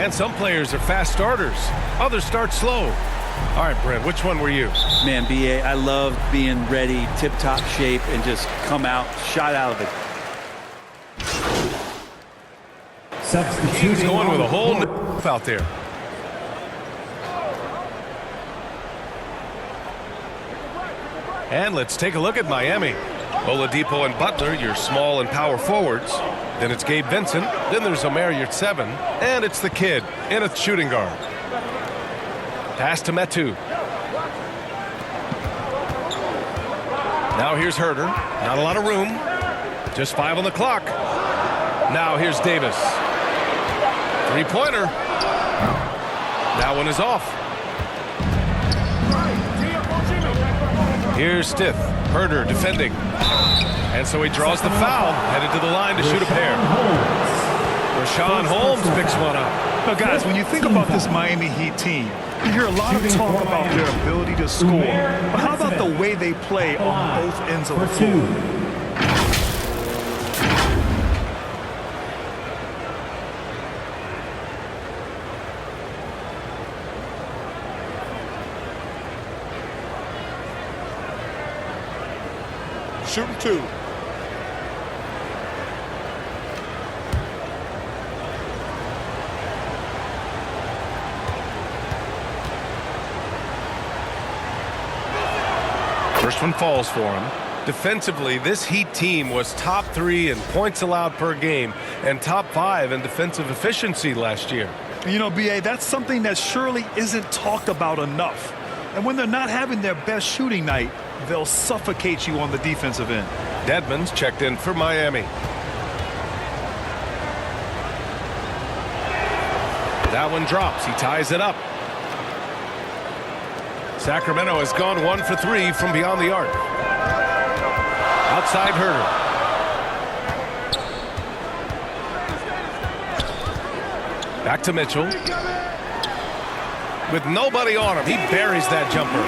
And some players are fast starters. Others start slow. All right, Brent, which one were you? Man, BA, I love being ready, tip-top shape, and just come out, shot out of it. He's going with a whole out there. And let's take a look at Miami. Oladipo and Butler, your small and power forwards. Then it's Gabe Vincent. Then there's Omer, your 7. And it's the kid, Ennis shooting guard. Pass to Metu. Now here's Herter. Not a lot of room. Just 5 on the clock. Now here's Davis. Three-pointer. That one is off. Here's Stith. Herter defending. And so he draws the foul. Headed to the line to shoot a pair. Rashawn Holmes picks one up. Now, guys, when you think about this Miami Heat team, you hear a lot of talk about their ability to score. But how about the way they play on both ends of the floor? Shooting 2. First one falls for him. Defensively, this Heat team was top 3 in points allowed per game and top 5 in defensive efficiency last year. You know, BA, that's something that surely isn't talked about enough. And when they're not having their best shooting night, they'll suffocate you on the defensive end. Dedmon's checked in for Miami. That one drops. He ties it up. Sacramento has gone 1 for 3 from beyond the arc. Outside Herter. Back to Mitchell. With nobody on him, he buries that jumper.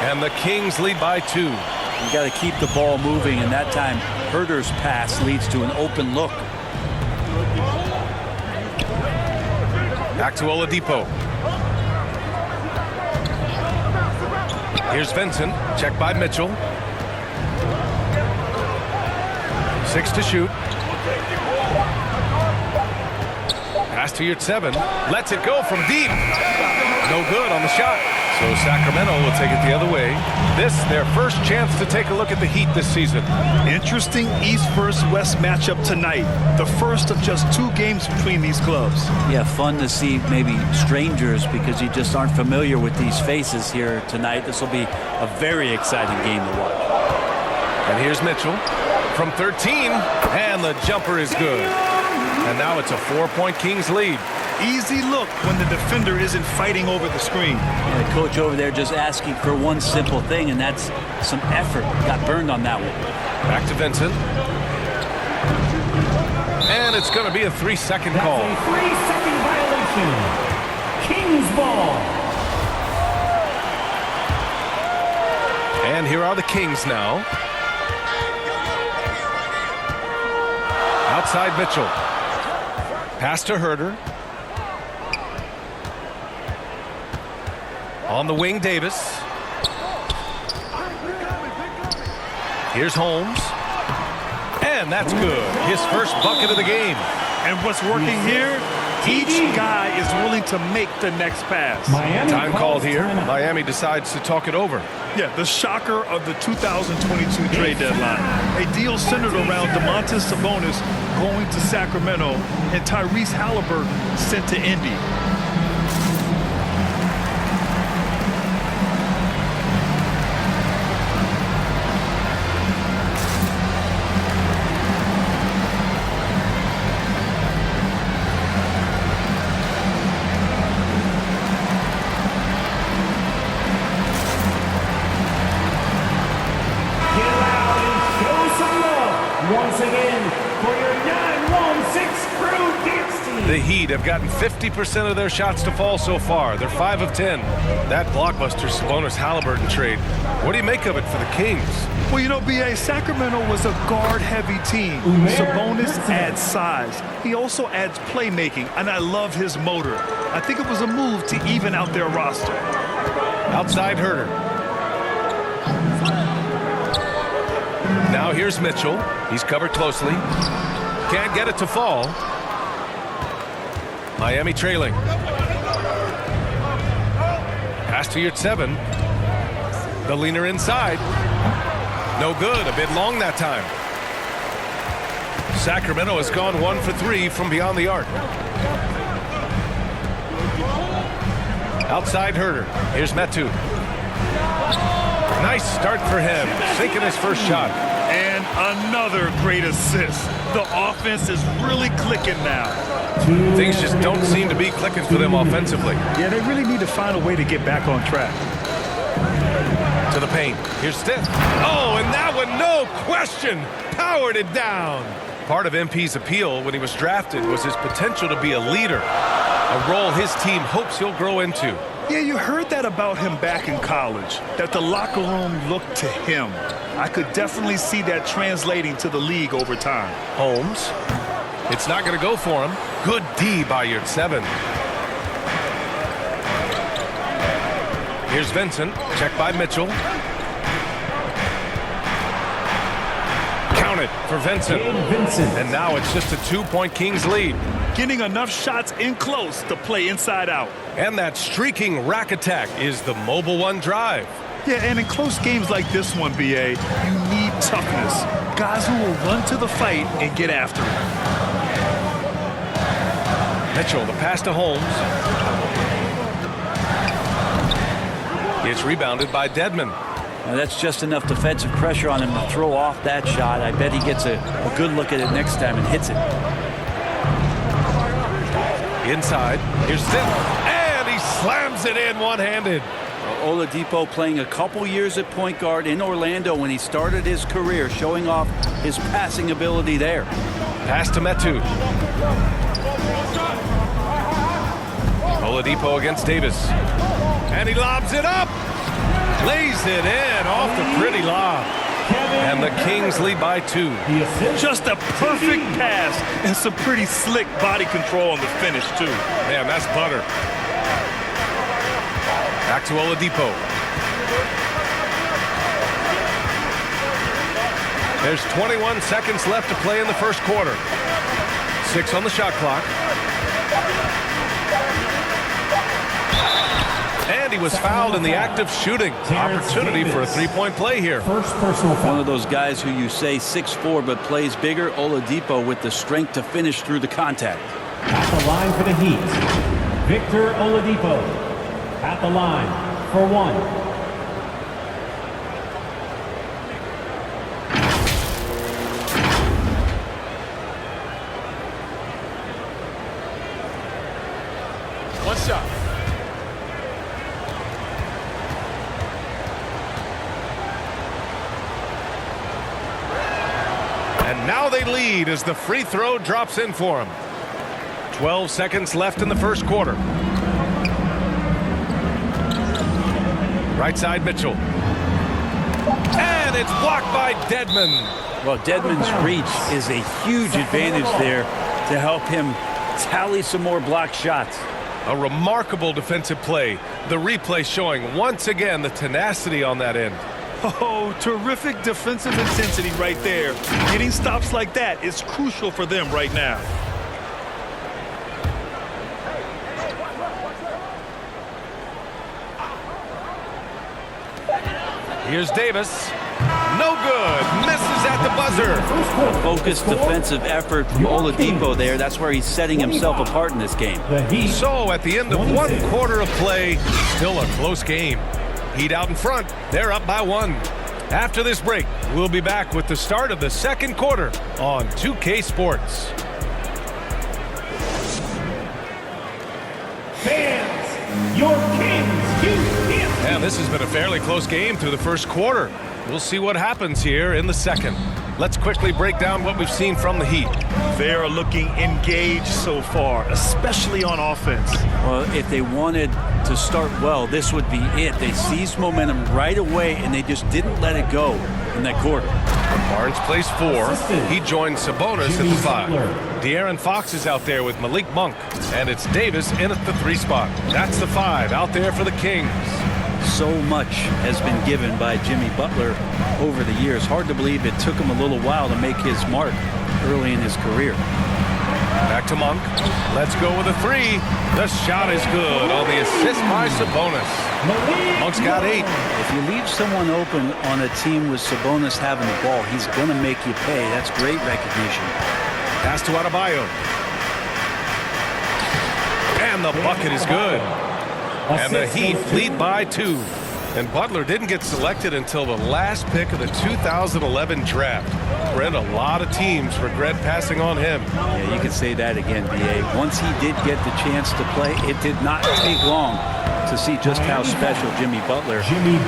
And the Kings lead by 2. You got to keep the ball moving, and that time Herter's pass leads to an open look. Back to Oladipo. Here's Vincent, checked by Mitchell. 6 to shoot. Pass to your 7. Lets it go from deep. No good on the shot. So Sacramento will take it the other way. This, their first chance to take a look at the Heat this season. Interesting East versus West matchup tonight. The first of just 2 games between these clubs. Yeah, fun to see maybe strangers because you just aren't familiar with these faces here tonight. This will be a very exciting game to watch. And here's Mitchell from 13, and the jumper is good. And now it's a 4-point Kings lead. Easy look when the defender isn't fighting over the screen. Yeah, the coach over there just asking for one simple thing, and that's some effort. Got burned on that one. Back to Vincent. And it's going to be a 3-second call. That's a 3-second violation. Kings ball. And here are the Kings now. Outside Mitchell. Pass to Herter. On the wing, Davis. Here's Holmes. And that's good. His first bucket of the game. And what's working here? Each guy is willing to make the next pass. Time called here. Miami decides to talk it over. Yeah, the shocker of the 2022 trade deadline. A deal centered around Domantas Sabonis going to Sacramento and Tyrese Halliburton sent to Indy. Once again, for your 916 Crew Dance Team. The Heat Heat have gotten 50% of their shots to fall so far. They're 5 of 10. That blockbuster Sabonis-Halliburton trade, what do you make of it for the Kings? Well, you know, B.A., Sacramento was a guard-heavy team. Sabonis adds size. He also adds playmaking, and I love his motor. I think it was a move to even out their roster. Outside Herter. Now here's Mitchell. He's covered closely. Can't get it to fall. Miami trailing. Pass to your 7. The leaner inside. No good. A bit long that time. Sacramento has gone 1 for 3 from beyond the arc. Outside Herter. Here's Metu. Nice start for him. Sinking his first shot. And another great assist. The offense is really clicking now. Things just don't seem to be clicking for them offensively. Yeah, they really need to find a way to get back on track. To the paint. Here's Stith. Oh, and that one, no question, powered it down. Part of MP's appeal when he was drafted was his potential to be a leader, a role his team hopes he'll grow into. Yeah, you heard that about him back in college, that the locker room looked to him. I could definitely see that translating to the league over time. Holmes. It's not going to go for him. Good D by your 7. Here's Vincent. Checked by Mitchell. Count it for Vincent. And now it's just a 2-point Kings lead. Getting enough shots in close to play inside out. And that streaking rack attack is the Mobile One drive. Yeah, and in close games like this one, B.A., you need toughness. Guys who will run to the fight and get after it. Mitchell, the pass to Holmes. It's rebounded by Dedmon. Now that's just enough defensive pressure on him to throw off that shot. I bet he gets a good look at it next time and hits it. Inside, here's Stith, and he slams it in one-handed. Oladipo playing a couple years at point guard in Orlando when he started his career, showing off his passing ability there. Pass to Metu. Oladipo against Davis. And he lobs it up. Lays it in off the pretty lob. And the Kings lead by 2. Just a perfect pass and some pretty slick body control on the finish, too. Man, that's butter. Back to Oladipo. There's 21 seconds left to play in the first quarter. 6 on the shot clock. And he was fouled in the act of shooting. Opportunity for a 3-point play here. First personal foul. One of those guys who you say 6'4" but plays bigger. Oladipo with the strength to finish through the contact. At the line for the Heat, Victor Oladipo. At the line for 1. One shot. And now they lead as the free throw drops in for him. 12 seconds left in the first quarter. Right side Mitchell. And it's blocked by Dedmon. Well, Dedmon's reach is a huge advantage there to help him tally some more blocked shots. A remarkable defensive play. The replay showing once again the tenacity on that end. Oh, terrific defensive intensity right there. Getting stops like that is crucial for them right now. Here's Davis. No good. Misses at the buzzer. A focused defensive effort from Oladipo there. That's where he's setting himself apart in this game. The Heat. So at the end of 1 quarter of play, still a close game. Heat out in front. They're up by 1. After this break, we'll be back with the start of the second quarter on 2K Sports. Fans, your Kings, And this has been a fairly close game through the first quarter. We'll see what happens here in the second. Let's quickly break down what we've seen from the Heat. They're looking engaged so far, especially on offense. Well, if they wanted to start well, this would be it. They seized momentum right away, and they just didn't let it go in that quarter. Barnes plays 4. He joins Sabonis at the 5. De'Aaron Fox is out there with Malik Monk. And it's Davis in at the 3 spot. That's the 5 out there for the Kings. So much has been given by Jimmy Butler over the years. Hard to believe it took him a little while to make his mark early in his career. Back to Monk. Let's go with a 3. The shot is good on the assist by Sabonis. Monk's got 8. If you leave someone open on a team with Sabonis having the ball, he's going to make you pay. That's great recognition. Pass to Adebayo. And the bucket is good. And the Heat lead by 2. And Butler didn't get selected until the last pick of the 2011 draft. Brent, a lot of teams regret passing on him. Yeah, you can say that again, B.A. Once he did get the chance to play, it did not take long to see just how special Jimmy Butler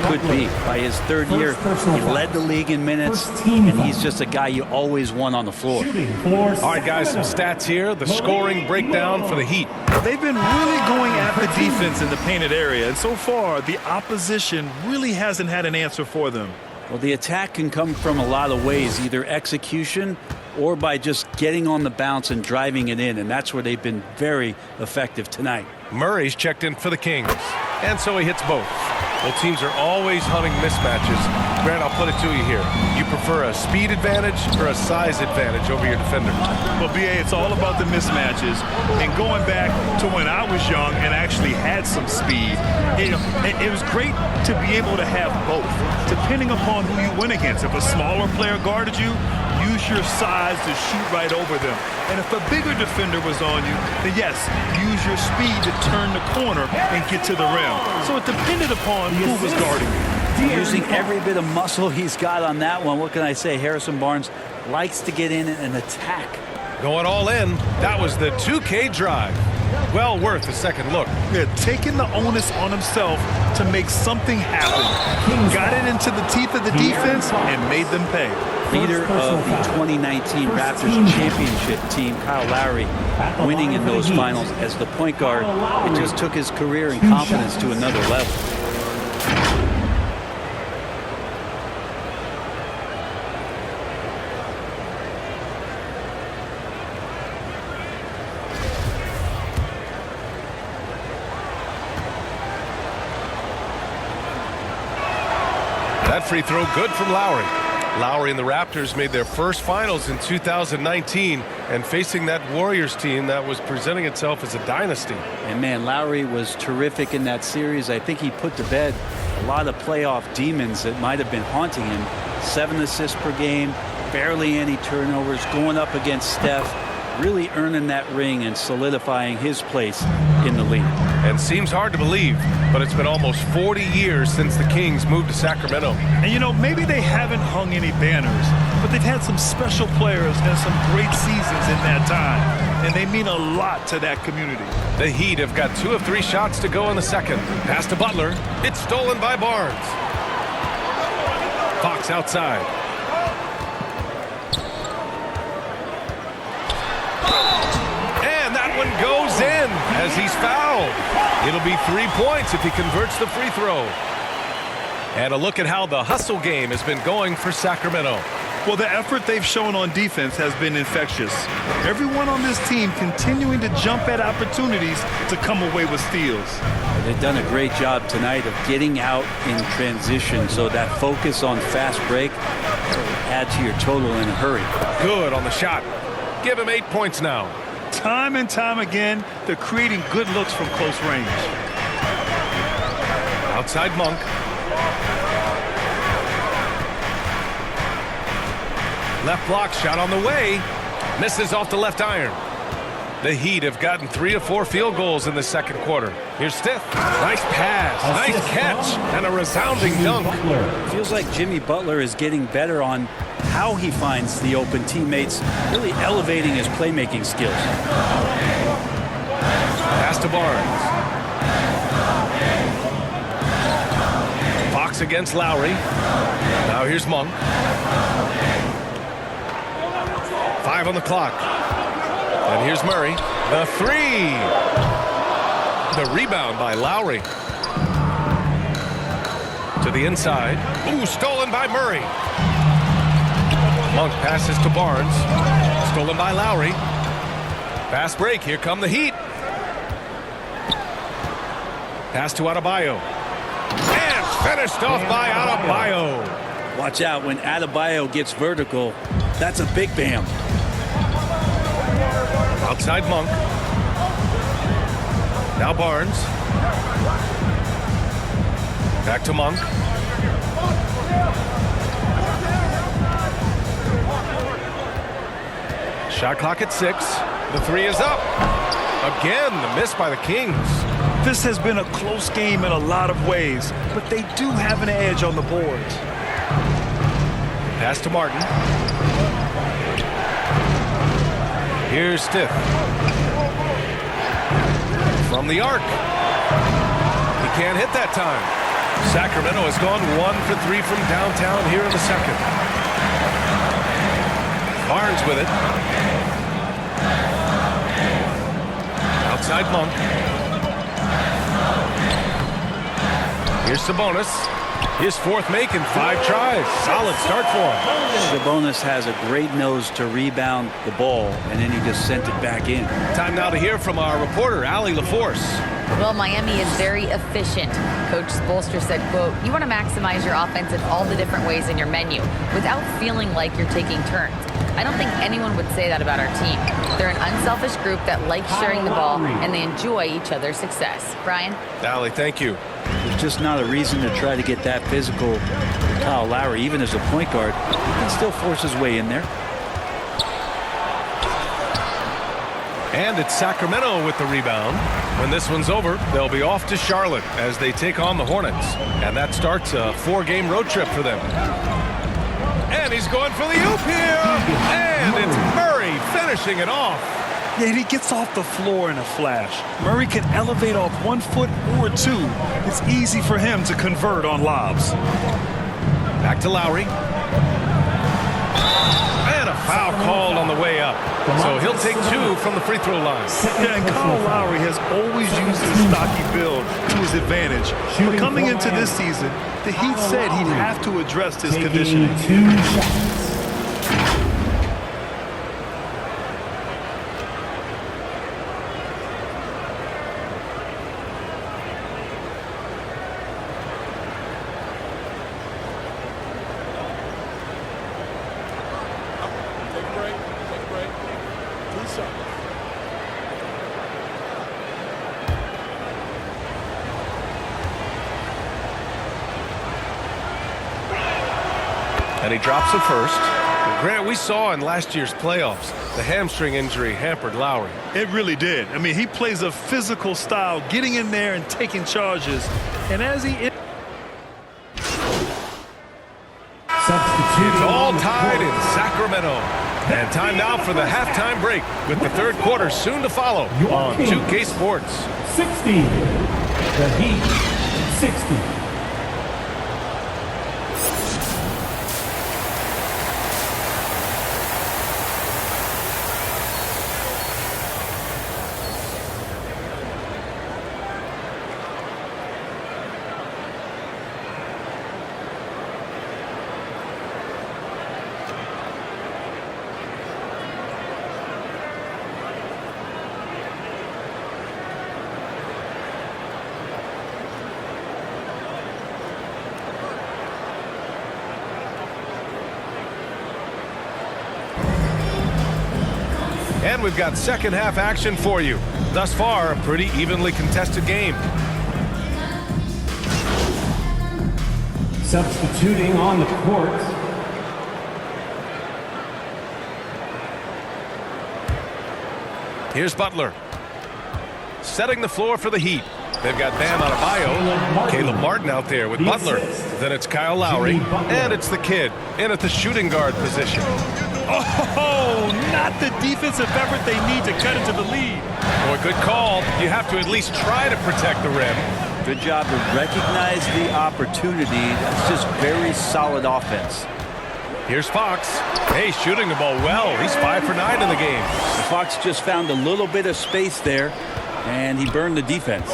could be. By his 3rd year, he led the league in minutes, and he's just a guy you always want on the floor. All right, guys, some stats here. The scoring breakdown for the Heat. They've been really going at the defense in the painted area, and so far, the opposition really hasn't had an answer for them. Well, the attack can come from a lot of ways, either execution or by just getting on the bounce and driving it in, and that's where they've been very effective tonight. Murray's checked in for the Kings, and so he hits both. Well, teams are always hunting mismatches. Grant, I'll put it to you here. You prefer a speed advantage or a size advantage over your defender? Well, B.A., it's all about the mismatches. And going back to when I was young and actually had some speed, it was great to be able to have both, depending upon who you went against. If a smaller player guarded you, use your size to shoot right over them. And if a bigger defender was on you, then yes, use your speed to turn the corner and get to the rim. So it depended upon who was guarding you. Using every bit of muscle he's got on that one. What can I say? Harrison Barnes likes to get in and attack. Going all in. That was the 2K drive. Well worth a second look. Yeah, taking the onus on himself to make something happen. Got it into the teeth of the defense and made them pay. Leader of the 2019 Raptors championship team, Kyle Lowry, winning in those finals as the point guard. It just took his career and confidence to another level. That free throw good from Lowry. Lowry and the Raptors made their first finals in 2019, and facing that Warriors team that was presenting itself as a dynasty. And man, Lowry was terrific in that series. I think he put to bed a lot of playoff demons that might have been haunting him. 7 assists per game, barely any turnovers, going up against Steph, really earning that ring and solidifying his place in the league. And seems hard to believe, but it's been almost 40 years since the Kings moved to Sacramento. And you know, maybe they haven't hung any banners, but they've had some special players and some great seasons in that time, and they mean a lot to that community. The Heat have got 2 of 3 shots to go in the second. Pass to Butler. It's stolen by Barnes. Fox outside. And that one goes in as he's fouled. It'll be 3 points if he converts the free throw. And a look at how the hustle game has been going for Sacramento. Well, the effort they've shown on defense has been infectious. Everyone on this team continuing to jump at opportunities to come away with steals. They've done a great job tonight of getting out in transition, so that focus on fast break will add to your total in a hurry. Good on the shot. Give him 8 points now. Time and time again, they're creating good looks from close range. Outside Monk. Left block shot on the way. Misses off the left iron. The Heat have gotten 3 of 4 field goals in the second quarter. Here's Stith. Nice pass. Nice catch. And a resounding dunk. Feels like Jimmy Butler is getting better on how he finds the open teammates, really elevating his playmaking skills. Pass to Barnes. Fox against Lowry. Now here's Monk. 5 on the clock. And here's Murray. The 3. The rebound by Lowry. To the inside. Ooh, stolen by Murray. Monk passes to Barnes. Stolen by Lowry. Fast break. Here come the Heat. Pass to Adebayo. And finished off by Adebayo. Watch out when Adebayo gets vertical. That's a big bam. Outside Monk. Now Barnes. Back to Monk. Shot clock at 6. The 3 is up. Again, the miss by the Kings. This has been a close game in a lot of ways, but they do have an edge on the boards. Pass to Martin. Here's Stiff. From the arc. He can't hit that time. Sacramento has gone 1 for 3 from downtown here in the second. Barnes with it. Outside Monk. Here's Sabonis. His 4th make in 5 tries. Solid start for him. Sabonis has a great nose to rebound the ball, and then he just sent it back in. Time now to hear from our reporter, Allie LaForce. Well, Miami is very efficient. Coach Spoelstra said, quote, "You want to maximize your offense in all the different ways in your menu without feeling like you're taking turns." I don't think anyone would say that about our team. They're an unselfish group that likes sharing the ball, and they enjoy each other's success. Brian? Allie, thank you. There's just not a reason to try to get that physical with Kyle Lowry. Even as a point guard, he can still force his way in there. And it's Sacramento with the rebound. When this one's over, they'll be off to Charlotte as they take on the Hornets. And that starts a 4-game road trip for them. And he's going for the oop here. And it's Murray finishing it off. Yeah, he gets off the floor in a flash. Murray can elevate off 1 foot or 2. It's easy for him to convert on lobs. Back to Lowry. And a foul called on the way up. So he'll take 2 from the free throw line. Yeah, and Kyle Lowry has always used his stocky build to his advantage. But coming into this season, the Heat said he'd have to address his conditioning. 2 shots. And he drops it first. Grant, we saw in last year's playoffs, the hamstring injury hampered Lowry. It really did. I mean, he plays a physical style, getting in there and taking charges. And as he... It's all tied in Sacramento. And time now for the halftime break with the 3rd quarter soon to follow on 2K Sports. 60. The Heat, 60. And we've got second half action for you. Thus far, a pretty evenly contested game. Substituting on the court. Here's Butler. Setting the floor for the Heat. They've got Bam Adebayo, Caleb Martin out there with Butler. Then it's Kyle Lowry, and it's the kid in at the shooting guard position. Oh, not the defensive effort they need to cut into the lead. Boy, good call. You have to at least try to protect the rim. Good job to recognize the opportunity. That's just very solid offense. Here's Fox. Hey, shooting the ball well. He's 5 for 9 in the game. Fox just found a little bit of space there, and he burned the defense.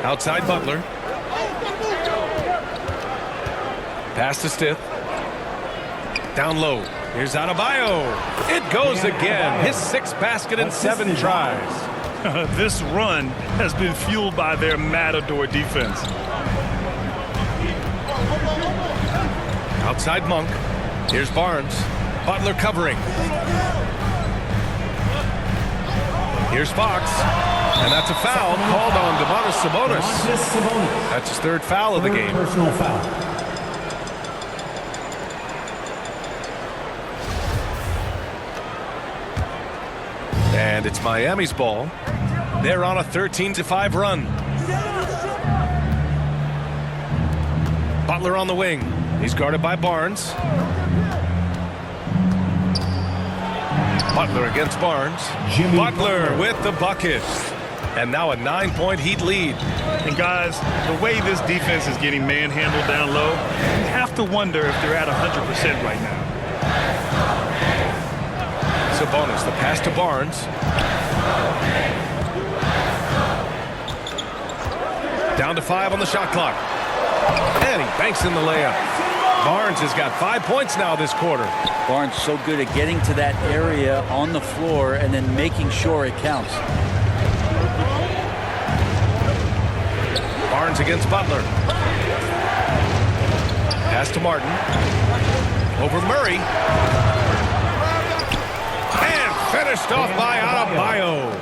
Outside Butler. Pass to Stith. Down low. Here's Adebayo. It goes again. His 6th basket in 7 tries. This run has been fueled by their Matador defense. Outside Monk. Here's Barnes. Butler covering. Here's Fox. And that's a foul called on Domantas Sabonis. That's his 3rd foul of the game. Personal foul. And it's Miami's ball. They're on a 13-5 run. Butler on the wing. He's guarded by Barnes. Butler against Barnes. Butler with the bucket. And now a 9-point Heat lead. And guys, the way this defense is getting manhandled down low, you have to wonder if they're at 100% right now. Sabonis, the pass to Barnes. Down to 5 on the shot clock. And he banks in the layup. Barnes has got 5 points now this quarter. Barnes so good at getting to that area on the floor and then making sure it counts. Barnes against Butler. Pass to Martin. Over Murray. And finished off by Adebayo.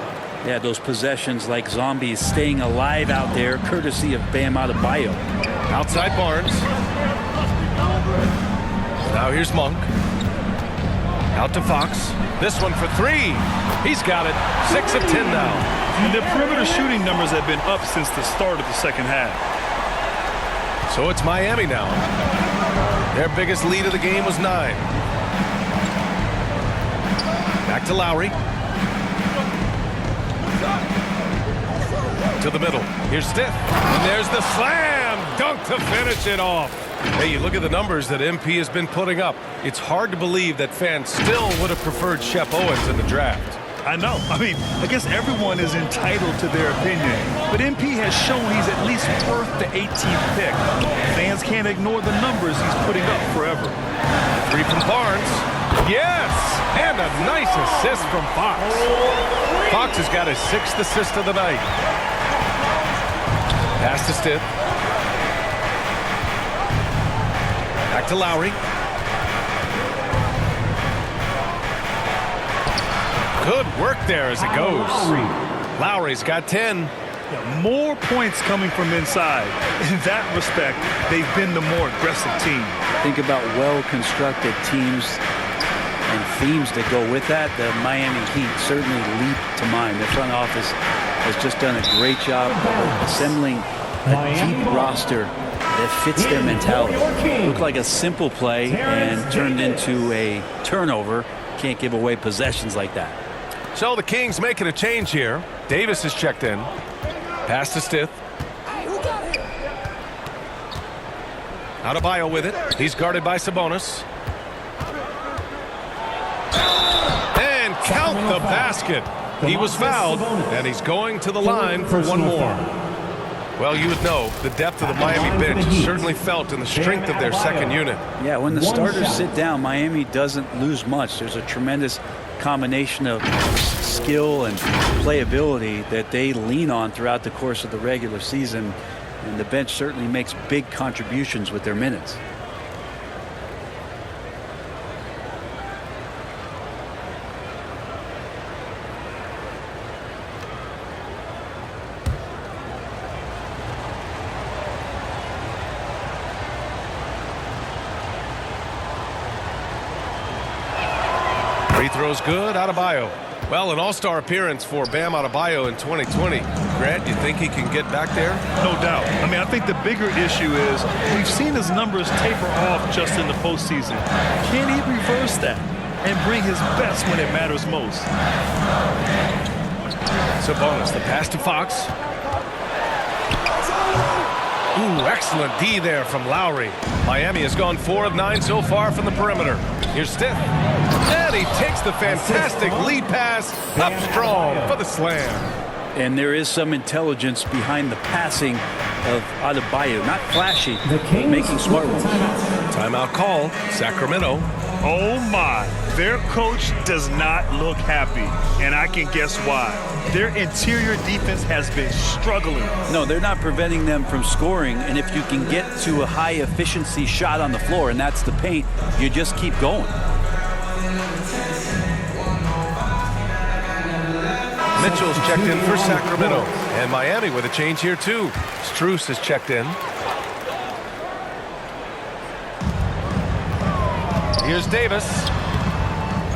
Yeah, those possessions like zombies staying alive out there, courtesy of Bam Adebayo. Outside Barnes. Now here's Monk. Out to Fox. This one for 3. He's got it. 6 of 10 now. And their perimeter shooting numbers have been up since the start of the second half. So it's Miami now. Their biggest lead of the game was 9. Back to Lowry. To the middle. Here's Stith. And there's the slam dunk to finish it off. Hey, you look at the numbers that MP has been putting up. It's hard to believe that fans still would have preferred Shep Owens in the draft. I know. I mean, I guess everyone is entitled to their opinion. But MP has shown he's at least worth the 18th pick. Fans can't ignore the numbers he's putting up forever. 3 from Barnes. Yes! And a nice assist from Fox. Fox has got his 6th assist of the night. Pass to Stith. Back to Lowry. Good work there as it goes. Lowry's got 10. Yeah, more points coming from inside. In that respect, they've been the more aggressive team. Think about well-constructed teams and themes that go with that. The Miami Heat certainly leap to mind. The front office has just done a great job of assembling a deep roster that fits their mentality. Looked like a simple play and turned into a turnover. Can't give away possessions like that. So the Kings making a change here. Davis is checked in. Pass to Stith. Adebayo with it. He's guarded by Sabonis. And count the basket. He was fouled, and he's going to the line for one more. Well, you would know the depth of the Miami bench is certainly felt in the strength of their second unit. Yeah, when the starters sit down, Miami doesn't lose much. There's a tremendous combination of skill and playability that they lean on throughout the course of the regular season, and the bench certainly makes big contributions with their minutes. Free throw's good. Adebayo. Well, an all-star appearance for Bam Adebayo in 2020. Grant, you think he can get back there? No doubt. I mean, I think the bigger issue is we've seen his numbers taper off just in the postseason. Can he reverse that and bring his best when it matters most? Sabonis, the pass to Fox. Ooh, excellent D there from Lowry. Miami has gone 4 of 9 so far from the perimeter. Here's Stiff. And he takes the fantastic lead pass up strong for the slam. And there is some intelligence behind the passing of Adebayo. Not flashy, but making smart ones. Timeout call, Sacramento. Oh my, their coach does not look happy, and I can guess why. Their interior defense has been struggling. No, they're not preventing them from scoring, and if you can get to a high efficiency shot on the floor, and that's the paint, you just keep going. Mitchell's checked in for Sacramento, and Miami with a change here too. Strus has checked in. Here's Davis.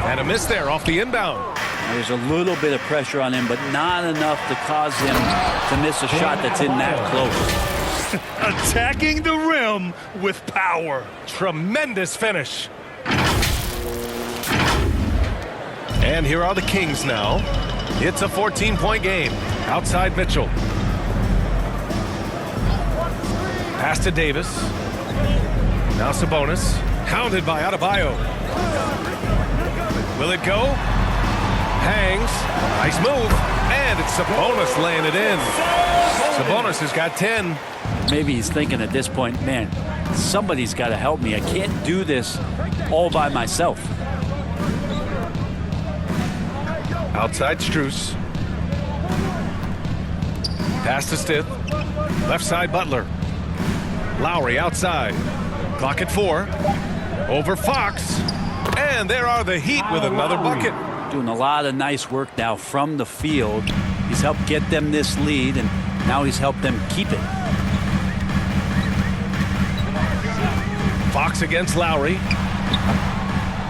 And a miss there off the inbound. There's a little bit of pressure on him, but not enough to cause him to miss a shot that's in that close. Attacking the rim with power. Tremendous finish. And here are the Kings now. It's a 14-point game. Outside Mitchell. Pass to Davis. Now Sabonis. Hounded by Adebayo. Will it go? Hangs. Nice move. And it's Sabonis laying it in. Sabonis has got 10. Maybe he's thinking at this point, man, somebody's got to help me. I can't do this all by myself. Outside Strus. Pass to Stith. Left side Butler. Lowry outside. Clock at 4. Over Fox. And there are the Heat with another bucket. Doing a lot of nice work now from the field. He's helped get them this lead, and now he's helped them keep it. Fox against Lowry.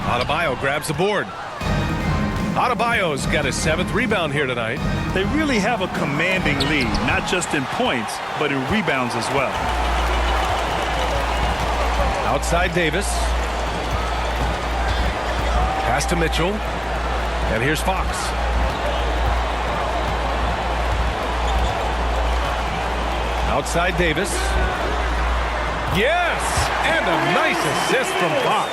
Adebayo grabs the board. Adebayo's got his 7th rebound here tonight. They really have a commanding lead, not just in points, but in rebounds as well. Outside Davis. Pass to Mitchell. And here's Fox. Outside Davis. Yes! And a nice assist from Fox.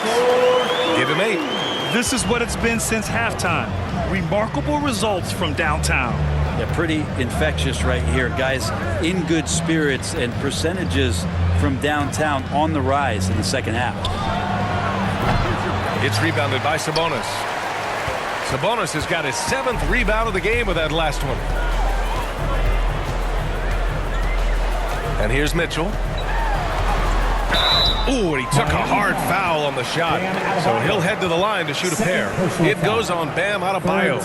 Give him 8. This is what it's been since halftime. Remarkable results from downtown. Yeah, pretty infectious right here. Guys in good spirits, and percentages from downtown on the rise in the second half. It's rebounded by Sabonis. Sabonis has got his 7th rebound of the game with that last one. And here's Mitchell. Ooh, and he took a hard foul on the shot. So he'll head to the line to shoot a pair. It goes on Bam Adebayo.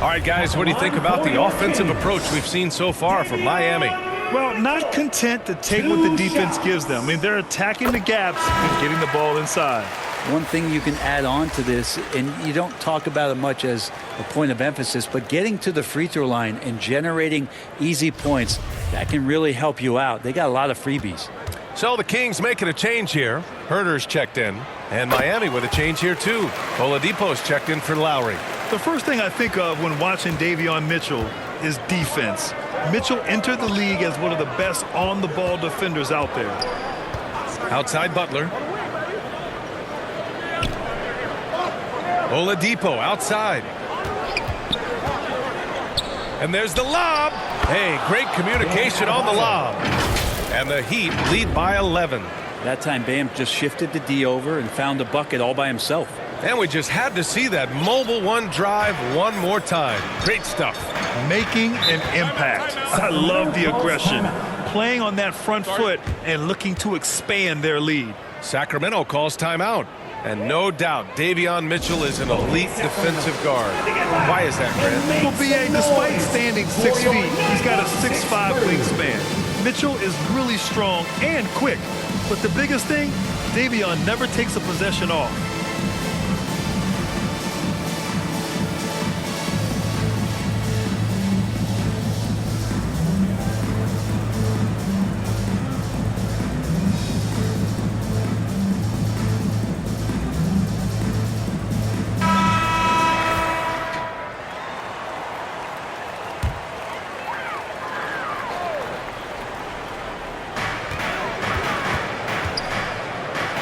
All right, guys, what do you think about the offensive approach we've seen so far from Miami? Well, not content to take what the defense gives them. I mean, they're attacking the gaps and getting the ball inside. One thing you can add on to this, and you don't talk about it much as a point of emphasis, but getting to the free throw line and generating easy points, that can really help you out. They got a lot of freebies. So the Kings making a change here. Herter's checked in. And Miami with a change here too. Oladipo's checked in for Lowry. The first thing I think of when watching Davion Mitchell is defense. Mitchell entered the league as one of the best on-the-ball defenders out there. Outside Butler. Oladipo outside. And there's the lob. Hey, great communication on the lob. And the Heat lead by 11. That time Bam just shifted the D over and found a bucket all by himself. And we just had to see that mobile one drive one more time. Great stuff. Making an impact. I love the aggression. Playing on that front foot and looking to expand their lead. Sacramento calls timeout. And no doubt, Davion Mitchell is an elite defensive guard. Why is that, Grant? Well, B.A., despite standing 6 feet, he's got a 6'5" wingspan. Mitchell is really strong and quick. But the biggest thing, Davion never takes a possession off.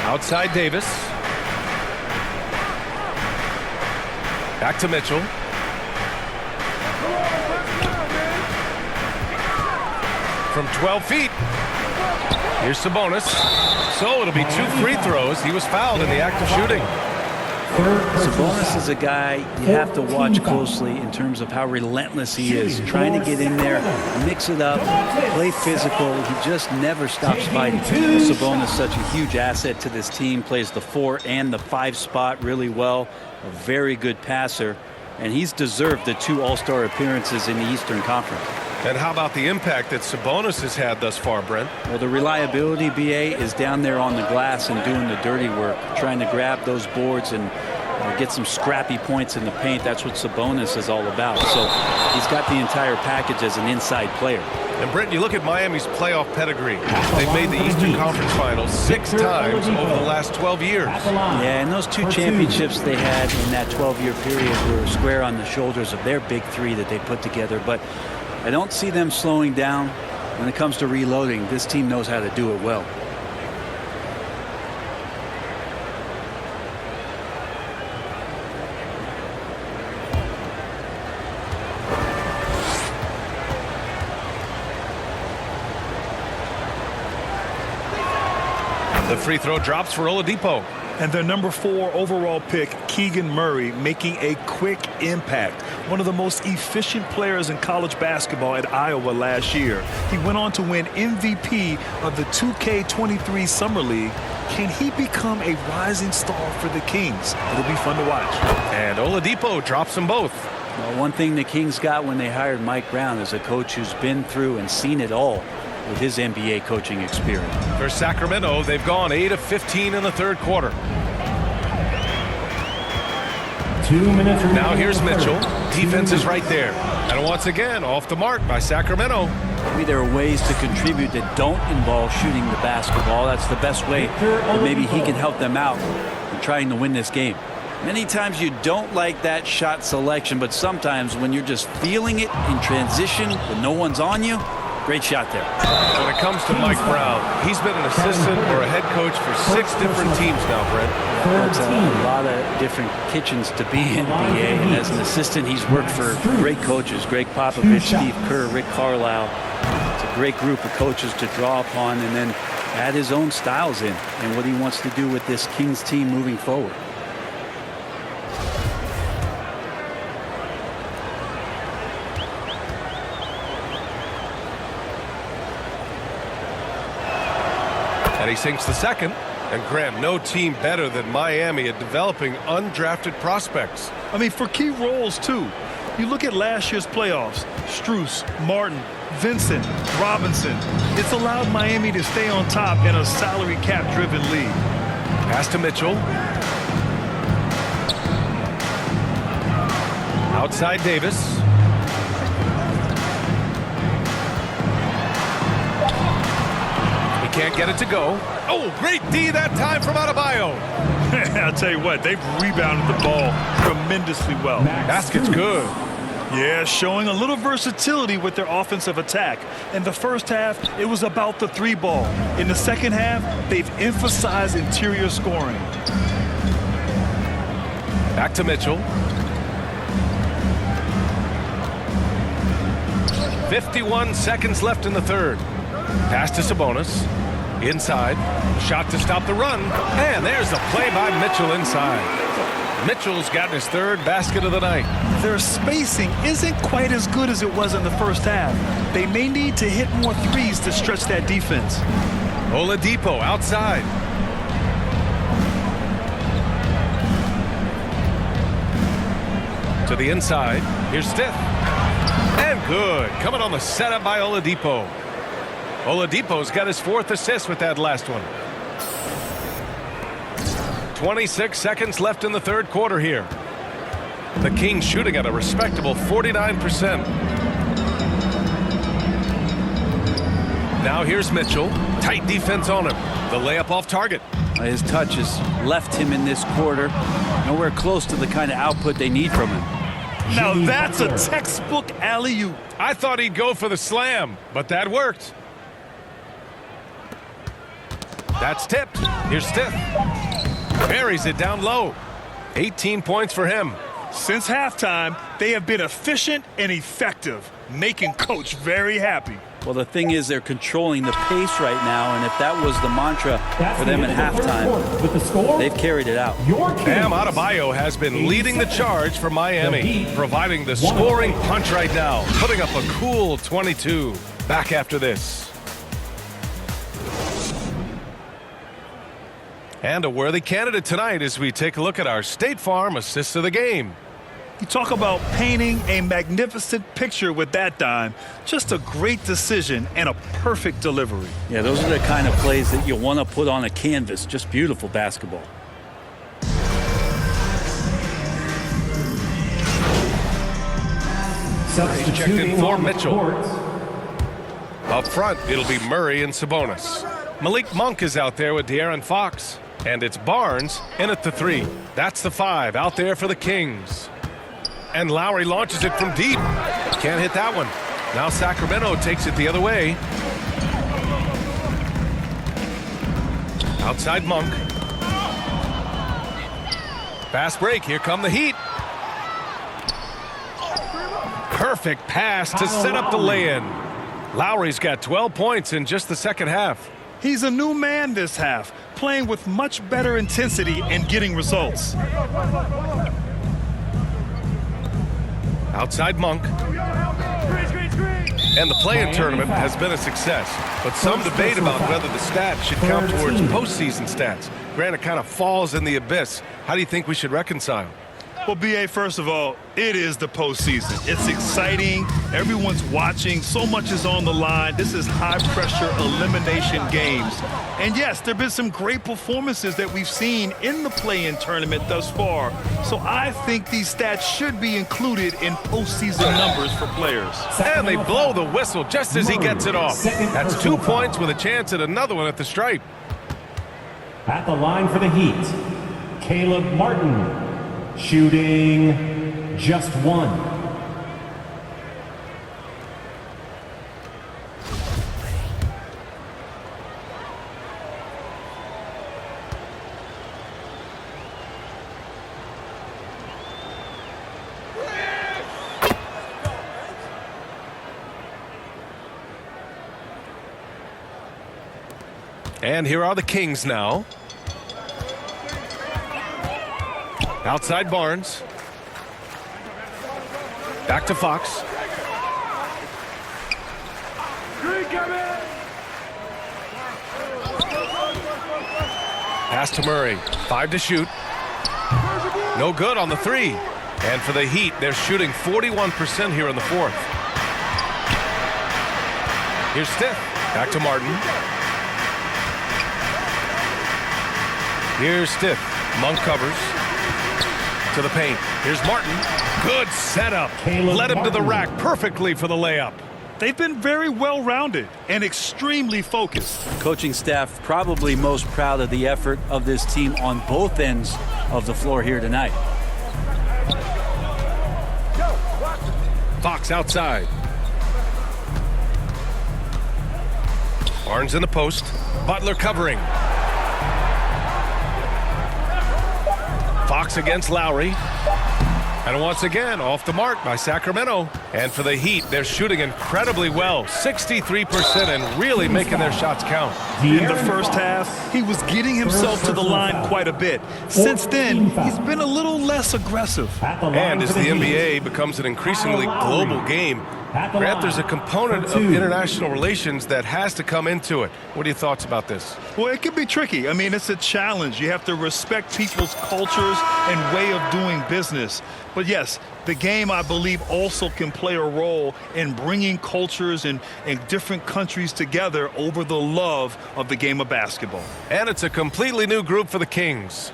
Outside Davis. Back to Mitchell. From 12 feet. Here's Sabonis. So it'll be 2 free throws. He was fouled in the act of shooting. Sabonis is a guy you have to watch closely in terms of how relentless he is, trying to get in there, mix it up, play physical. He just never stops fighting. Sabonis is such a huge asset to this team, plays the 4 and the 5 spot really well, a very good passer, and he's deserved the 2 All-Star appearances in the Eastern Conference. And how about the impact that Sabonis has had thus far, Brent? Well, the reliability, BA, is down there on the glass and doing the dirty work, trying to grab those boards and get some scrappy points in the paint. That's what Sabonis is all about. So he's got the entire package as an inside player. And Brent, you look at Miami's playoff pedigree. They've made the Eastern Conference Finals 6 times over the last 12 years. Yeah, and those 2 championships they had in that 12-year period were square on the shoulders of their big 3 that they put together. But I don't see them slowing down when it comes to reloading. This team knows how to do it well. The free throw drops for Oladipo. And their number 4 overall pick, Keegan Murray, making a quick impact. One of the most efficient players in college basketball at Iowa last year. He went on to win MVP of the 2K23 Summer League. Can he become a rising star for the Kings? It'll be fun to watch. And Oladipo drops them both. Well, one thing the Kings got when they hired Mike Brown is a coach who's been through and seen it all with his NBA coaching experience. For Sacramento, they've gone 8 of 15 in the 3rd quarter. 2 minutes remaining. Now here's Mitchell. Defense is right there. And once again, off the mark by Sacramento. Maybe there are ways to contribute that don't involve shooting the basketball. That's the best way that maybe he can help them out in trying to win this game. Many times you don't like that shot selection, but sometimes when you're just feeling it in transition when no one's on you, great shot there. When it comes to Mike Brown, he's been an assistant or a head coach for 6 different teams now, Brent. That's a lot of different kitchens to be in, BA. And as an assistant, he's worked for great coaches, Greg Popovich, Steve Kerr, Rick Carlisle. It's a great group of coaches to draw upon and then add his own styles in and what he wants to do with this Kings team moving forward. And he sinks the second. And Graham, no team better than Miami at developing undrafted prospects. I mean, for key roles, too. You look at last year's playoffs, Strus, Martin, Vincent, Robinson. It's allowed Miami to stay on top in a salary cap-driven league. Pass to Mitchell. Outside Davis. Can't get it to go. Oh, great D that time from Adebayo. I'll tell you what, they've rebounded the ball tremendously well. Basket's good. Yeah, showing a little versatility with their offensive attack. In the first half, it was about the 3 ball. In the second half, they've emphasized interior scoring. Back to Mitchell. 51 seconds left in the 3rd. Pass to Sabonis. Inside. Shot to stop the run. And there's the play by Mitchell inside. Mitchell's gotten his 3rd basket of the night. Their spacing isn't quite as good as it was in the first half. They may need to hit more threes to stretch that defense. Oladipo outside. To the inside. Here's Stith. And good. Coming on the setup by Oladipo. Oladipo's got his 4th assist with that last one. 26 seconds left in the 3rd quarter here. The Kings shooting at a respectable 49%. Now here's Mitchell. Tight defense on him. The layup off target. His touch has left him in this quarter. Nowhere close to the kind of output they need from him. Now that's a textbook alley-oop. I thought he'd go for the slam, but that worked. That's tipped. Here's Stith. Buries it down low. 18 points for him. Since halftime, they have been efficient and effective, making Coach very happy. Well, the thing is they're controlling the pace right now, and if that was the mantra for them at halftime, with the score, they've carried it out. your Kings. Bam Adebayo has been leading the charge for Miami, providing the scoring punch right now, putting up a cool 22. Back after this. And a worthy candidate tonight as we take a look at our State Farm assists of the game. You talk about painting a magnificent picture with that dime. Just a great decision and a perfect delivery. Yeah, those are the kind of plays that you want to put on a canvas. Just beautiful basketball. Substituting for on the Mitchell. court, Up front, it'll be Murray and Sabonis. Malik Monk is out there with De'Aaron Fox. And it's Barnes in at the 3. That's the 5 out there for the Kings. And Lowry launches it from deep. Can't hit that one. Now Sacramento takes it the other way. Outside Monk. Fast break. Here come the Heat. Perfect pass to set up the lay-in. Lowry's got 12 points in just the second half. He's a new man this half, playing with much better intensity and getting results. Outside Monk. And the play-in tournament has been a success, but some debate about whether the stats should count towards postseason stats. Granted, it kind of falls in the abyss. How do you think we should reconcile? Well, B.A., first of all, it is the postseason. It's exciting. Everyone's watching. So much is on the line. This is high-pressure elimination games. And, yes, there have been some great performances that we've seen in the play-in tournament thus far. So I think these stats should be included in postseason numbers for players. And they blow the whistle just as he gets it off. That's 2 points with a chance at another one at the stripe. at the line for the Heat, Caleb Martin. Shooting just 1. And here are the Kings now. Outside Barnes. Back to Fox. Pass to Murray. 5 to shoot. No good on the 3. And for the Heat, they're shooting 41% here in the 4th. Here's Steph. Back to Martin. Here's Steph. Monk covers. To the paint. Here's Martin. Good setup. Led him to the rack perfectly for the layup. They've been very well-rounded and extremely focused. Coaching staff probably most proud of the effort of this team on both ends of the floor here tonight. Fox outside. Barnes in the post. Butler covering. Fox against Lowry. And once again, off the mark by Sacramento. And for the Heat, they're shooting incredibly well. 63% and really making their shots count. In the first half, he was getting himself to the line quite a bit. Since then, he's been a little less aggressive. And as the NBA becomes an increasingly global game, Grant, there's a component of international relations that has to come into it. What are your thoughts about this? Well, it can be tricky. I mean, it's a challenge. You have to respect people's cultures and way of doing business. But yes, the game, I believe, also can play a role in bringing cultures and different countries together over the love of the game of basketball. And it's a completely new group for the Kings.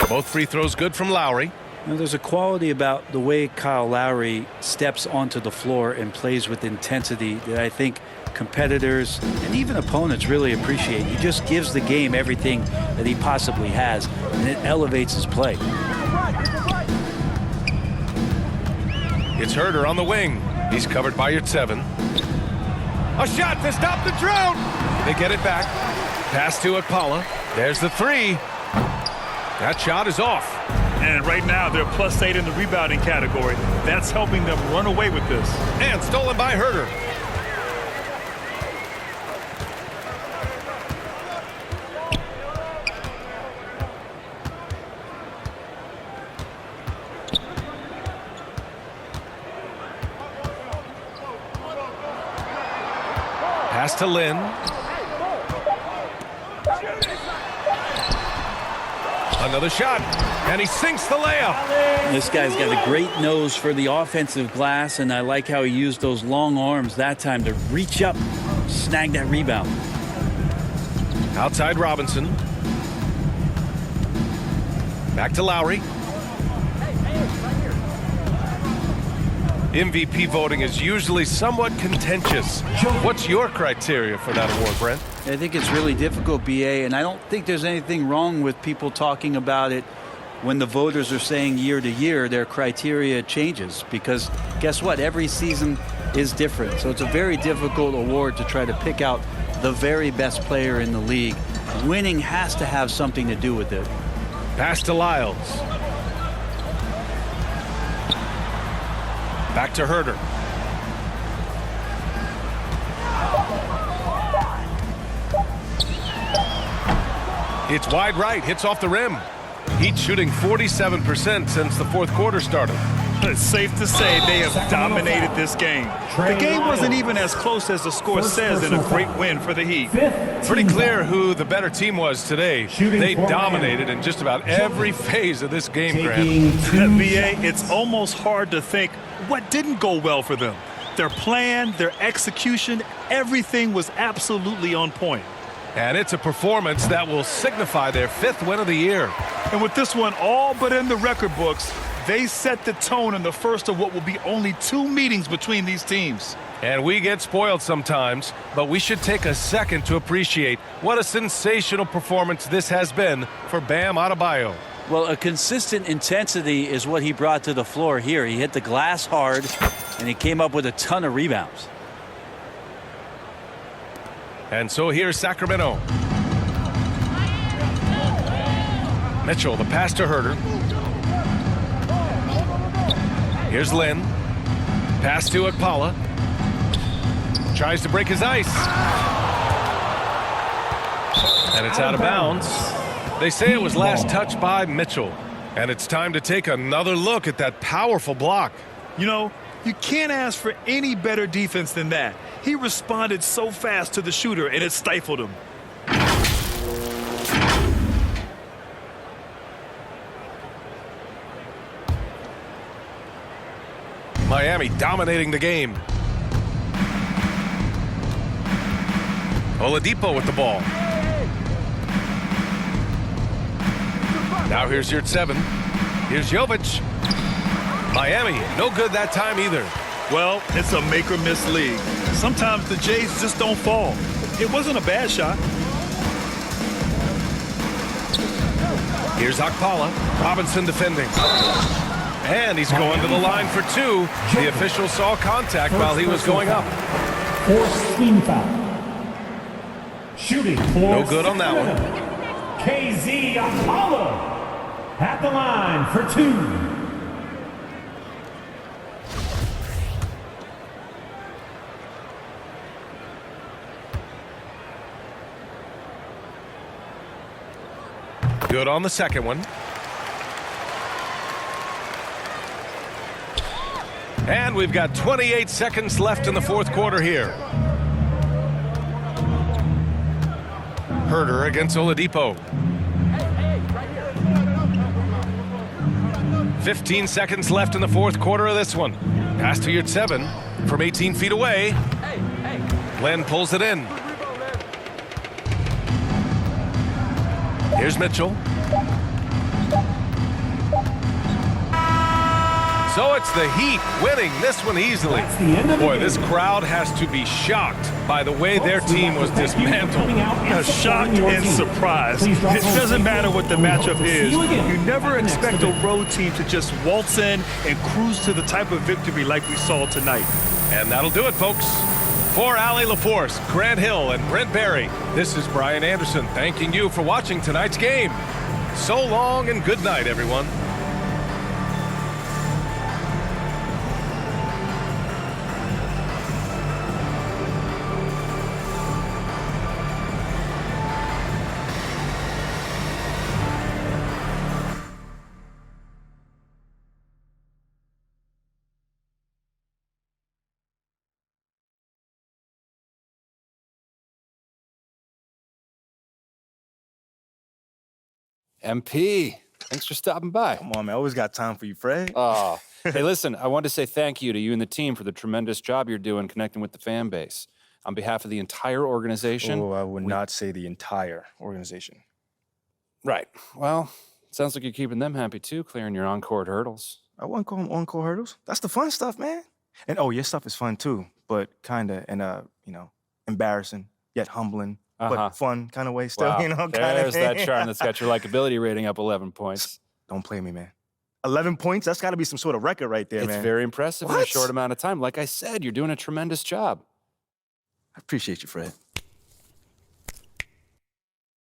Both free throws good from Lowry. You know, there's a quality about the way Kyle Lowry steps onto the floor and plays with intensity that I think competitors and even opponents really appreciate. He just gives the game everything that he possibly has, and it elevates his play. It's Herter on the wing. He's covered by your 7. A shot to stop the drought. They get it back. Pass to Akpala. There's the three. That shot is off. And right now, they're +8 in the rebounding category. That's helping them run away with this. And stolen by Herder. Pass to Lynn. Another shot, and he sinks the layup. This guy's got a great nose for the offensive glass, and I like how he used those long arms that time to reach up, snag that rebound. Outside Robinson. Back to Lowry. MVP voting is usually somewhat contentious. What's your criteria for that award, Brent? I think it's really difficult, BA, and I don't think there's anything wrong with people talking about it when the voters are saying year to year their criteria changes, because guess what? Every season is different. So it's a very difficult award to try to pick out the very best player in the league. Winning has to have something to do with it. Pass to Lyles. Back to Herder. It's wide right, hits off the rim. Heat shooting 47% since the fourth quarter started. It's safe to say they have dominated this game. The game wasn't even as close as the score says in a great win for the Heat. Pretty clear who the better team was today. They dominated in just about every phase of this game, Grant. BA, it's almost hard to think what didn't go well for them. Their plan, their execution, everything was absolutely on point. And it's a performance that will signify their 5th win of the year. And with this one all but in the record books, they set the tone in the first of what will be only 2 meetings between these teams. And we get spoiled sometimes, but we should take a second to appreciate what a sensational performance this has been for Bam Adebayo. Well, a consistent intensity is what he brought to the floor here. He hit the glass hard, and he came up with a ton of rebounds. And so here's Sacramento. Mitchell, the pass to Herder. Here's Lynn. Pass to Akpala. Tries to break his ice. And it's out of bounds. They say it was last touched by Mitchell. And it's time to take another look at that powerful block. You know, you can't ask for any better defense than that. He responded so fast to the shooter, and it stifled him. Miami dominating the game. Oladipo with the ball. Now here's your 7. Here's Jovic. Miami, no good that time either. Well, it's a make-or-miss league. Sometimes the Jays just don't fall. It wasn't a bad shot. Here's Akpala. Robinson defending. And he's going to the line for 2. The official saw contact while he was going up. Forced team foul. Shooting for No good on that one. KZ Akpala at the line for 2. Good on the second one. And we've got 28 seconds left in the fourth quarter here. Herder against Oladipo. 15 seconds left in the fourth quarter of this one. Pass to your 7 from 18 feet away. Len pulls it in. Here's Mitchell. So it's the Heat winning this one easily. Boy, this crowd has to be shocked by the way their team was dismantled. Shocked and surprised. It doesn't matter what the matchup is. You never expect a road team to just waltz in and cruise to the type of victory like we saw tonight. And that'll do it, folks. For Allie LaForce, Grant Hill, and Brent Berry, this is Brian Anderson thanking you for watching tonight's game. So long and good night, everyone. MP, thanks for stopping by. Come on, man. I always got time for you, Fred. Oh, hey, listen, I wanted to say thank you to you and the team for the tremendous job you're doing connecting with the fan base. On behalf of the entire organization. Oh, I would not say the entire organization. Right. Well, it sounds like you're keeping them happy too, clearing your on-court hurdles. I wouldn't call them on-court hurdles. That's the fun stuff, man. And oh, your stuff is fun too, but kind of in a, embarrassing yet humbling, but fun kind of way still, Wow. There's that charm that's got your likability rating up 11 points. Don't play me, man. 11 points? That's got to be some sort of record right there, man. It's very impressive in a short amount of time. Like I said, you're doing a tremendous job. I appreciate you, Fred.